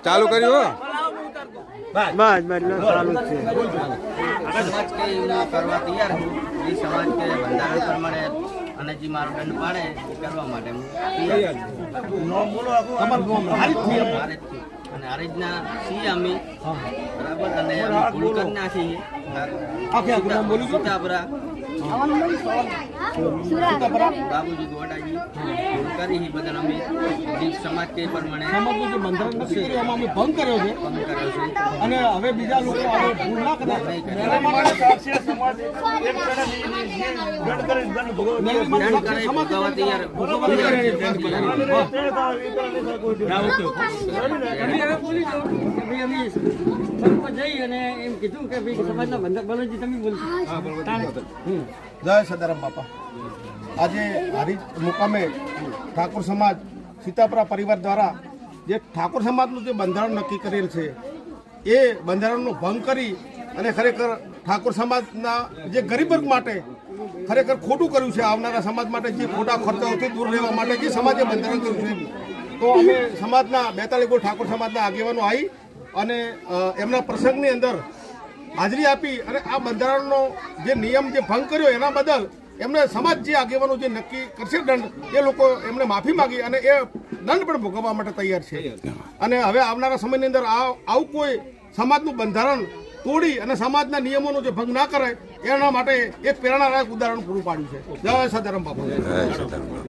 ચાલુ કર્યું હો બસ ચાલુ જ છે। સમાજ કે એવું કરવા તૈયાર છું એ સમાજ કે બંધારણ પ્રમાણે અને જે મારો દંડ પાડે એ કરવા માટે હું તૈયાર છું। અને આ રીતના છીએ અમે બરાબર અને અમે ભૂલ કરી નાખીએ સીતાપરા બાબુજી ગોડાજી ભૂલ કરી બધા અમે સમાજ કે પ્રમાણે સમાજનું જે બંધારણ નક્કી કર્યું એમાં અમે ભંગ કર્યો છે અને હવે બીજા લોકો આવે ભૂલ ના કરે જય સદારામ બાપા। આજે હારીજ મુકામે ઠાકોર સમાજ સીતાપરા પરિવાર દ્વારા જે ઠાકોર સમાજનું જે બંધારણ નક્કી કરેલ છે એ બંધારણનો ભંગ કરી અને ખરેખર ઠાકોર સમાજના જે ગરીબ વર્ગ માટે ખરેખર ખોટું કર્યું છે। આવનારા સમાજ માટે જે ખોટા ખર્ચાઓથી દૂર રહેવા માટે જે સમાજે બંધારણ કર્યું છે તો અમે સમાજના 42 ગોળ ઠાકોર સમાજના આગેવાનો આવી અને એમના પ્રસંગની અંદર હાજરી આપી અને આ બંધારણનો જે નિયમ જે ભંગ કર્યો એના બદલ એમને સમાજ જે આગેવાનો જે નક્કી કરશે દંડ એ લોકો એમને માફી માગી અને એ દંડ પણ ભોગવવા માટે તૈયાર છે। અને હવે આવનારા સમયની અંદર આવું કોઈ સમાજનું બંધારણ તોડી અને સમાજના નિયમોનો જે ભંગ ના કરે એના માટે એક પ્રેરણાદાયક ઉદાહરણ પૂરું પાડ્યું છે। જય સદારામ બાપા।